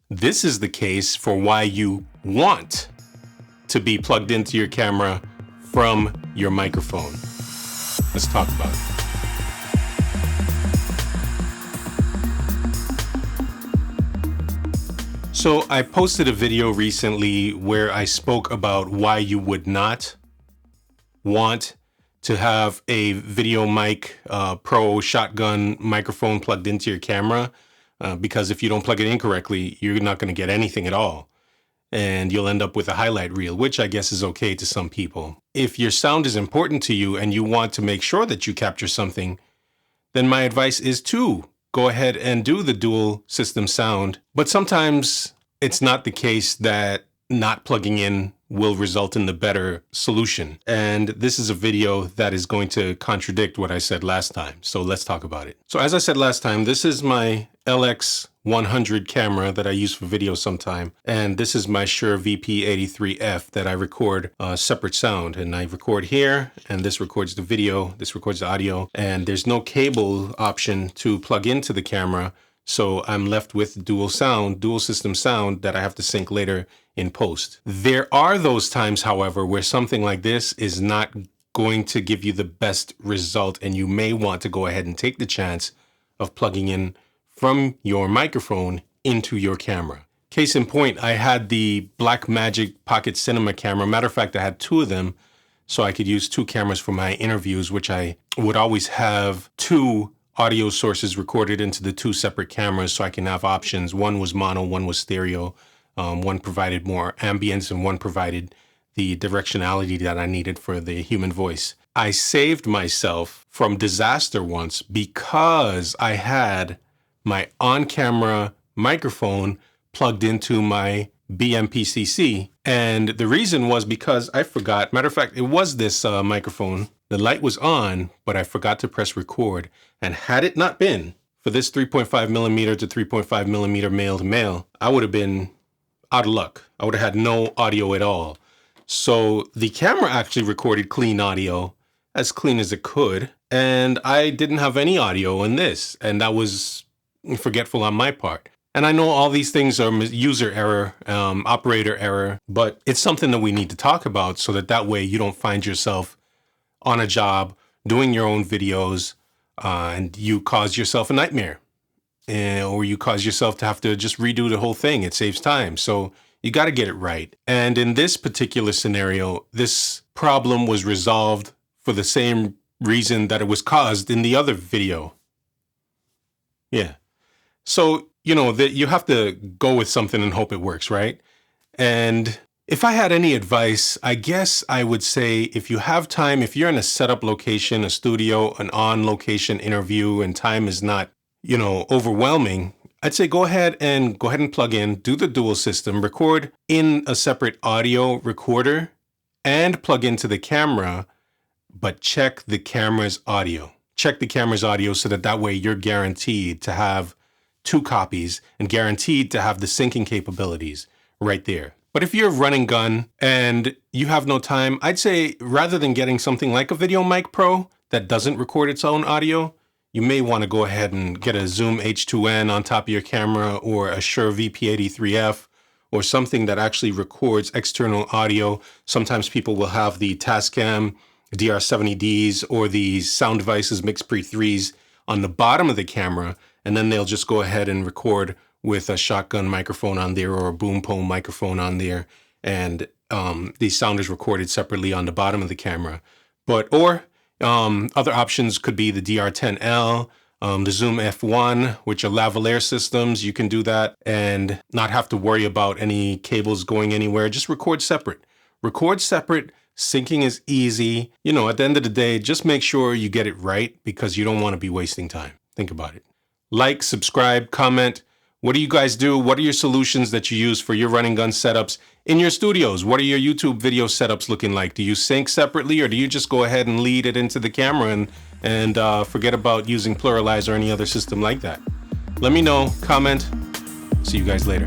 This is the case for why you want to be plugged into your camera from your microphone. Let's talk about it. So I posted a video recently where I spoke about why you would not want to have a Video Mic Pro shotgun microphone plugged into your camera, because if you don't plug it in correctly, you're not going to get anything at all. And you'll end up with a highlight reel, which I guess is okay to some people. If your sound is important to you and you want to make sure that you capture something, then my advice is to go ahead and do the dual system sound. But sometimes it's not the case that not plugging in will result in the better solution. And this is a video that is going to contradict what I said last time. So let's talk about it. So as I said last time, this is my LX100 camera that I use for video sometime. And this is my Shure VP83F that I record separate sound. And I record here, and this records the video, this records the audio. And there's no cable option to plug into the camera. So I'm left with dual system sound that I have to sync later in post. There are those times, however, where something like this is not going to give you the best result, and you may want to go ahead and take the chance of plugging in from your microphone into your camera. Case in point, I had the Blackmagic Pocket Cinema camera. Matter of fact, I had two of them, so I could use two cameras for my interviews, which I would always have two audio sources recorded into the two separate cameras so I can have options. One was mono, one was stereo. One provided more ambience and one provided the directionality that I needed for the human voice. I saved myself from disaster once because I had my on-camera microphone plugged into my BMPCC. And the reason was because I forgot. Matter of fact, it was this microphone. The light was on, but I forgot to press record. And had it not been for this 3.5 millimeter to 3.5 millimeter male to male, I would have been out of luck. I would have had no audio at all. So the camera actually recorded clean audio, as clean as it could. And I didn't have any audio in this. And that was forgetful on my part. And I know all these things are user error, operator error, but it's something that we need to talk about so that way you don't find yourself on a job doing your own videos and you cause yourself a nightmare. Or you cause yourself to have to just redo the whole thing. It saves time. So you got to get it right. And in this particular scenario, this problem was resolved for the same reason that it was caused in the other video. Yeah. So, you have to go with something and hope it works, right? And if I had any advice, I guess I would say if you have time, if you're in a setup location, a studio, an on-location interview, and time is not overwhelming, I'd say go ahead and plug in, do the dual system, record in a separate audio recorder and plug into the camera, but check the camera's audio. Check the camera's audio so that way you're guaranteed to have two copies and guaranteed to have the syncing capabilities right there. But if you're running gun and you have no time, I'd say rather than getting something like a Video Mic Pro that doesn't record its own audio, you may want to go ahead and get a Zoom H2N on top of your camera or a Shure VP83F or something that actually records external audio. Sometimes people will have the Tascam DR70Ds or the Sound Devices MixPre 3s on the bottom of the camera, and then they'll just go ahead and record with a shotgun microphone on there or a boom pole microphone on there, and the sound is recorded separately on the bottom of the camera. Other options could be the DR10L, the Zoom F1, which are lavalier systems. You can do that and not have to worry about any cables going anywhere. Just record separate. Syncing is easy. At the end of the day, just make sure you get it right because you don't want to be wasting time. Think about it. Like, subscribe, comment. What do you guys do? What are your solutions that you use for your running gun setups in your studios? What are your YouTube video setups looking like? Do you sync separately or do you just go ahead and lead it into the camera and forget about using Pluraleyes or any other system like that? Let me know, comment. See you guys later.